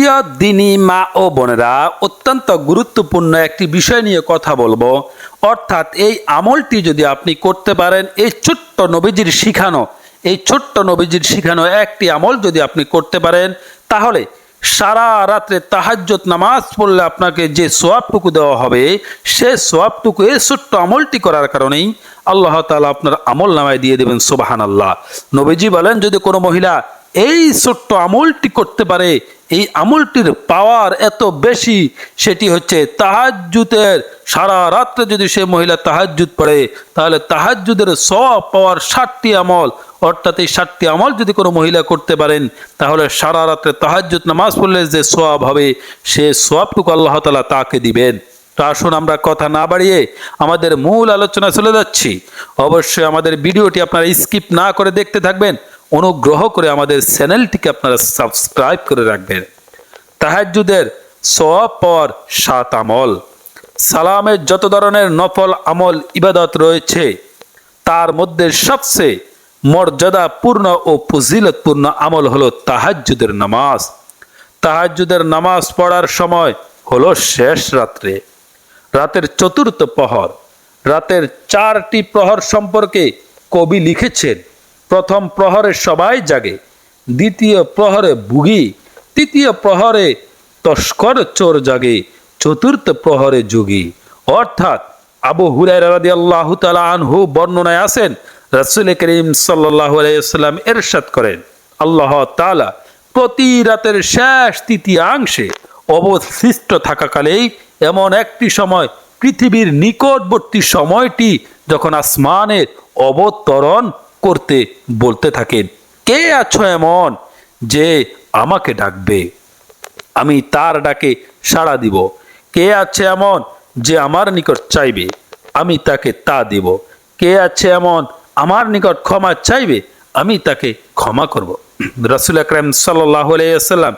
প্রিয় দিনী মা ও বোনেরা, অত্যন্ত গুরুত্বপূর্ণ একটি বিষয় নিয়ে কথা বলবো। অর্থাৎ এই আমলটি যদি আপনি করতে পারেন, এই ছোট্ট নবীজির শিখানো একটি আমল যদি আপনি করতে পারেন, তাহলে সারা রাত্রে তাহাজ্জুদ নামাজ পড়লে আপনাকে যে সওয়াবটুকু দেওয়া হবে, সে সওয়াবটুকু এই ছোট্ট আমলটি করার কারণেই আল্লাহ তাআলা আপনার আমল নামায় দিয়ে দেবেন। সুবহানাল্লাহ। নবীজি বলেন, যদি কোনো মহিলা এই ছোট্ট আমলটি করতে পারে, এই আমলটির পাওয়ার এত বেশি, সেটি হচ্ছে তাহাজ্জুদের সারা রাত্রে যদি সে মহিলা তাহাজ্জুদ পড়ে, তাহলে তাহাজ্জুদের সওয়াব পাওয়ার 60টি আমল, অর্থাৎ এই 60টি আমল যদি কোনো মহিলা করতে পারেন, তাহলে সারা রাত্রে তাহাজ্জুদ নামাজ পড়লে যে সওয়াব হবে, সে সওয়াবটুকু আল্লাহ তাআলা তাকে দিবেন। তো আসুন আমরা কথা না বাড়িয়ে আমাদের মূল আলোচনা চলে যাচ্ছি। অবশ্যই আমাদের ভিডিওটি আপনারা স্কিপ না করে দেখতে থাকবেন। অনুগ্রহ করে আমাদের চ্যানেলটিকে আপনারা সাবস্ক্রাইব করে রাখবেন। তাহাজ্জুদের সওয়াব পাওয়ার 7 আমল। সালামের যত ধরনের নফল আমল ইবাদত রয়েছে, তার মধ্যে সবচেয়ে মর্যাদাপূর্ণ ও ফজিলতপূর্ণ আমল হলো তাহাজ্জুদের নামাজ। তাহাজ্জুদের নামাজ পড়ার সময় হলো শেষ রাত্রে, রাতের চতুর্থ প্রহর। রাতের 4টি প্রহর সম্পর্কে কবি লিখেছেন, প্রথম প্রহরে সবাই জাগে, দ্বিতীয় প্রহরে বুগি, তৃতীয় প্রহরে তস্কর চোর জাগে, চতুর্থ প্রহরে যোগী। অর্থাৎ আবু হুরায়রা রাদিয়াল্লাহু তাআলা আনহু বর্ণনায় আছেন, রাসূল করিম সাল্লাল্লাহু আলাইহি ওয়াসাল্লাম ইরশাদ করেন, আল্লাহ তাআলা প্রতি রাতের শেষ তৃতীয়াংশে অবশিষ্ট থাকাকালেই এমন একটি সময়, পৃথিবীর নিকটবর্তী সময়টি, যখন আসমানের অবতরণ করতে বলতে থাকেন, কে আছো এমন যে আমাকে ডাকবে, আমি তার ডাকে সাড়া দিব। কে আছে এমন যে আমার নিকট চাইবে, আমি তাকে তা দিব। কে আছে এমন আমার নিকট ক্ষমা চাইবে, আমি তাকে ক্ষমা করব। রাসূল আকরাম সাল্লাল্লাহু আলাইহি ওয়াসাল্লাম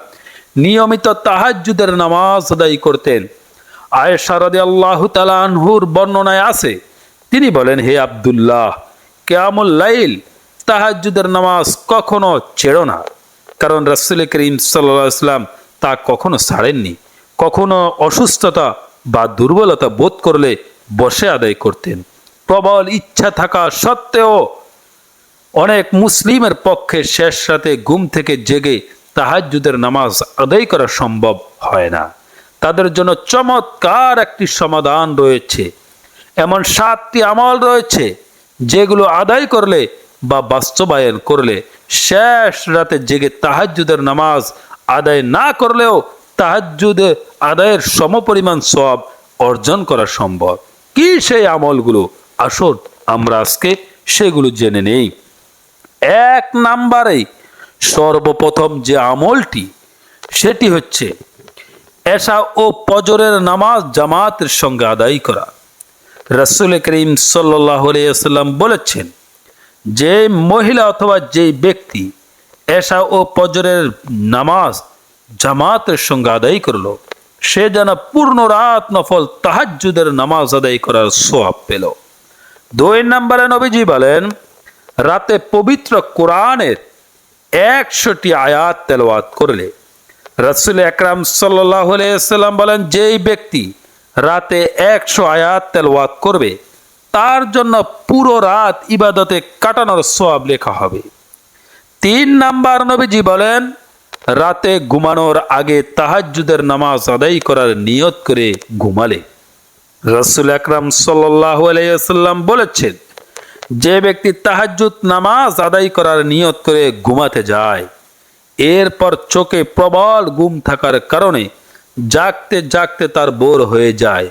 নিয়মিত তাহাজ্জুদের নামাজ আদায় করতেন। আয়েশা রাদিয়াল্লাহু তাআলা আনহুর বর্ণনায় আছে, তিনি বলেন, হে আব্দুল্লাহ, কিয়ামুল লাইল তাহাজ্জুদের নামাজ কখনো ছেড়ো না। কারণ রাসূল করিম সাল্লাল্লাহু আলাইহি ওয়াসাল্লাম তা কখনো ছাড়েননি। কখনো অসুস্থতা বা দুর্বলতা বোধ করলে বসে আদায় করতেন। প্রবল ইচ্ছা থাকা সত্ত্বেও অনেক মুসলিমের পক্ষে শেষ রাতে ঘুম থেকে জেগে তাহাজ্জুদের নামাজ আদায় করা সম্ভব হয় না। তাদের জন্য চমৎকার একটি সমাধান রয়েছে। এমন 7টি আমল রয়েছে, যেগুলো আদায় করলে বা বাস্তবায়ন করলে শেষ রাতে জেগে তাহাজ্জুদের নামাজ আদায় না করলেও তাহাজ্জুদে আদায়ের সমপরিমাণ সওয়াব অর্জন করা সম্ভব। কি সেই আমলগুলো? আসুন আমরা আজকে সেগুলো জেনে নেই। 1 নম্বরে সর্বপ্রথম যে আমলটি, সেটি হচ্ছে এশা ও ফজরের নামাজ জামাতের সঙ্গে আদায় করা। রাসূল করিম সাল্লাল্লাহু আলাইহি ওয়াসাল্লাম বলেছেন, যে মহিলা অথবা যে ব্যক্তি এশা ও ফজরের নামাজ জামাতের সঙ্গে আদায় করলো, সে যেন পূর্ণ রাত নফল তাহাজ্জুদের নামাজ আদায় করার সওয়াব পেল। 2 নম্বরে নবীজি বলেন, রাতে পবিত্র কোরআনের 100টি আয়াত তেলাওয়াত করলে। রাসূল আকরাম সাল্লাল্লাহু আলাইহি ওয়াসাল্লাম বলেন, যেই ব্যক্তি রাতে 100 আয়াত তেলাওয়াত করবে, তার জন্য পুরো রাত ইবাদতে কাটানোর সওয়াব লেখা হবে। 3 নাম্বার নবীজি বলেন, রাতে ঘুমানোর আগে তাহাজ্জুদের নামাজ আদায় করার নিয়ত করে ঘুমালে। রাসূল আকরাম সাল্লাল্লাহু আলাইহি ওয়াসাল্লাম বলেছেন, যে ব্যক্তি তাহাজ্জুদ নামাজ আদায় করার নিয়ত করে ঘুমাতে যায়, এরপর চোখে প্রবল ঘুম থাকার কারণে জাগতে জাগতে তার বোর হয়ে যায়,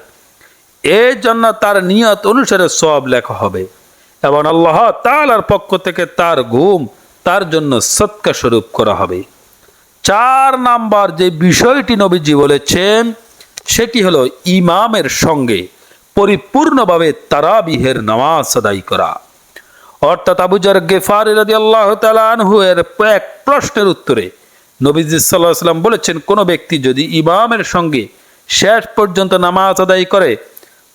এর জন্য তার নিয়ত অনুসারে সওয়াব লেখা হবে এবং আল্লাহ তাআলার পক্ষ থেকে তার ঘুম তার জন্য সদকা স্বরূপ করা হবে। 4 নাম্বার যে বিষয়টি নবীজি বলেছেন, সেটি হলো ইমামের সঙ্গে পরিপূর্ণভাবে তারাবিহের নামাজ আদায় করা। অর্থাৎ আবু যর গিফারী রাদিয়াল্লাহু তাআলা আনহু এর এক প্রশ্নের উত্তরে নবীজি সাল্লাল্লাহু আলাইহি ওয়াসাল্লাম বলেছেন, কোন ব্যক্তি যদি ইমামের সঙ্গে শেষ পর্যন্ত নামাজ আদায় করে,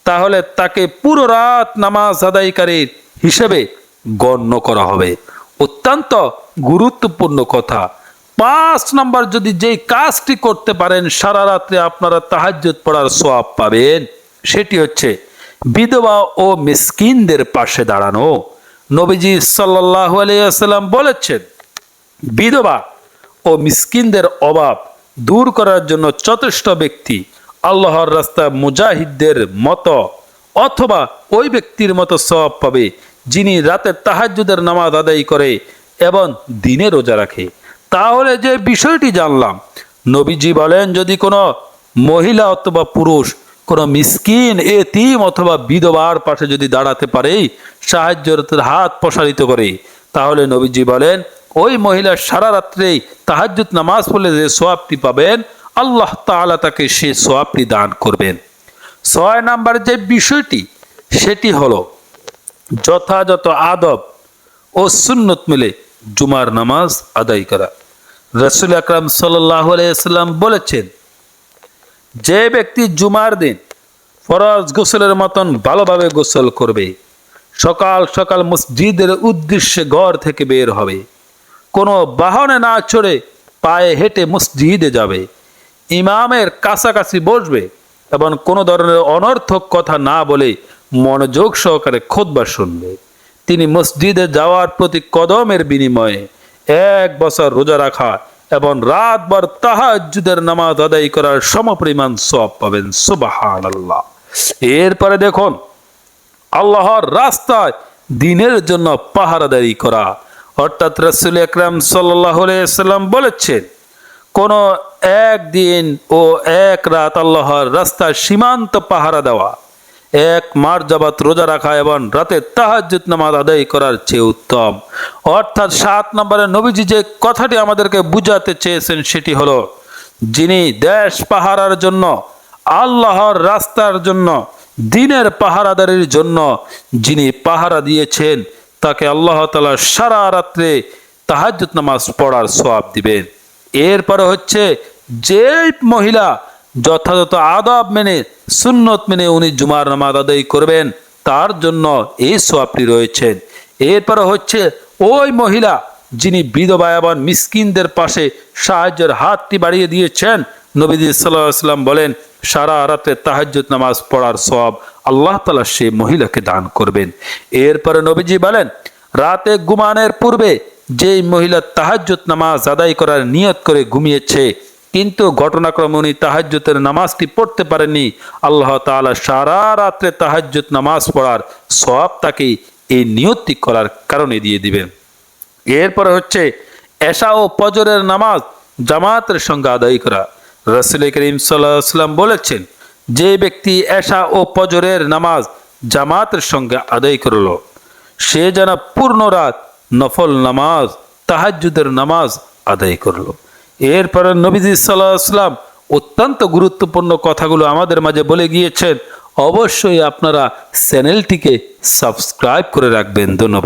তাহলে তাকে পুরো রাত নামাজ আদায়কারী হিসেবে গণ্য করা হবে। অত্যন্ত গুরুত্বপূর্ণ কথা। 5 নাম্বার, যদি যেই কাজটি করতে পারেন সারা রাত্রে আপনারা তাহাজ্জুদ পড়ার সওয়াব পাবেন, সেটি হচ্ছে বিধবা ও মিসকিনদের পাশে দাঁড়ানো। নবীজি সাল্লাল্লাহু আলাইহি ওয়াসাল্লাম বলেছেন, বিধবা ও মিসকিনদের অভাব দূর করার জন্য যথেষ্ট ব্যক্তি আল্লাহর রাস্তায় মুজাহিদদের মতো অথবা ওই ব্যক্তির মতো সওয়াব পাবে যিনি রাতে তাহাজ্জুদের নামাজ আদায় করে এবং দিনে রোজা রাখে। তাহলে যে বিষয়টি জানলাম, নবীজি বলেন, যদি কোনো মহিলা অথবা পুরুষ কোনো মিসকিন, এতিম অথবা বিধবার পাশে যদি দাঁড়াতে পারে, সাহায্যের হাত প্রসারিত করে, তাহলে নবীজি বলেন ওই মহিলা সারা রাত্রে তাহাজ্জুদ নামাজ পড়লে যে সওয়াবটি পাবেন, আল্লাহ তাআলা তাকে সেই সওয়াবটি দান করবেন। 6 নাম্বার যে বিষয়টি, সেটি হলো যথাযথ আদব ও সুন্নত মিলে জুমার নামাজ আদায় করা। রাসূল আকরাম সাল্লাল্লাহু আলাইহি ওয়াসাল্লাম বলেছেন, যে ব্যক্তি জুমার দিন ফরজ গোসলের মতন ভালোভাবে গোসল করবে, সকাল সকাল মসজিদের উদ্দেশ্যে ঘর থেকে বের হবে, কোনো বাহনে না চড়ে পায়ে হেঁটে মসজিদে যাবে, ইমামের কাছাকাছি বসবে এবং কোনো ধরনের অনর্থক কথা না বলে মনোযোগ সহকারে খুতবা শুনবে, তিনি মসজিদে যাওয়ার প্রতি কদমের বিনিময়ে 1 বছর রোজা রাখা এবং রাতভর তাহাজ্জুদের নামাজ আদায় করার সমপরিমাণ সওয়াব পাবেন। সুবহানাল্লাহ। এরপরে দেখুন, আল্লাহর রাস্তায় দ্বীনের জন্য পাহারাদারি করা, অর্থাৎ রাসূল আকরাম সাল্লাল্লাহু আলাইহি ওয়াসাল্লাম বলেছেন, কোন একদিন ও এক রাত আল্লাহর রাস্তায় সীমান্ত পাহারা দেওয়া 1 মাস যাবত রোজা রাখা এবং রাতে তাহাজ্জুদ নামাজ আদায় করার চেয়ে উত্তম। অর্থাৎ 7 নম্বরে নবীজি যে কথাটি আমাদেরকে বুঝাতে চেয়েছেন, সেটি হলো, যিনি দেশ পাহারার জন্য, আল্লাহর রাস্তার জন্য, দিনের পাহারাদারির জন্য যিনি পাহারা দিয়েছেন, তাকে আল্লাহ তাআলা সারা রাত্রে তাহাজ্জুদ নামাজ পড়ার সওয়াব দিবেন। এরপরে হচ্ছে, যে মহিলা যথাযথ আদব মেনে, সুন্নত মেনে উনি জুমার নামাজ আদায় করবেন, তার জন্য এই সওয়াবটি রয়েছে। এরপরে হচ্ছে, ওই মহিলা যিনি বিধবা এবং মিসকিনদের পাশে সাহায্যের হাতটি বাড়িয়ে দিয়েছেন, নবীজি সাল্লাল্লাহু আলাইহি ওয়াসাল্লাম বলেন, সারা রাতে তাহাজ্জুদ নামাজ পড়ার সওয়াব আল্লাহ তাআলা সেই মহিলাকে দান করবেন। এরপরে নবীজি বলেন, রাতে ঘুমানোর পূর্বে যেই মহিলা তাহাজ্জুদ নামাজ আদায় করার নিয়ত করে ঘুমিয়েছে, কিন্তু ঘটনাক্রমে উনি তাহাজ্জুদের নামাজটি পড়তে পারেননি, আল্লাহ তাআলা সারা রাত্রে তাহাজ্জুদ নামাজ পড়ার সওয়াব তাকে এই নিয়তটি করার কারণে দিয়ে দিবেন। এরপরে হচ্ছে, এশা ও ফজরের নামাজ জামাতের সঙ্গে আদায় করা। রাসূল করিম সাল্লাল্লাহু আলাইহি ওয়াসাল্লাম বলেছেন, যে ব্যক্তি এশা ও ফজরের নামাজ জামাতের সঙ্গে আদায় করলো, সে যেন পূর্ণ রাত নফল নামাজ, তাহাজ্জুদের নামাজ আদায় করলো। এরপরে নবীজি সাল্লাল্লাহু আলাইহি ওয়াসাল্লাম অত্যন্ত গুরুত্বপূর্ণ কথাগুলো আমাদের মাঝে বলে গিয়েছেন। অবশ্যই আপনারা চ্যানেলটিকে সাবস্ক্রাইব করে রাখবেন। ধন্যবাদ।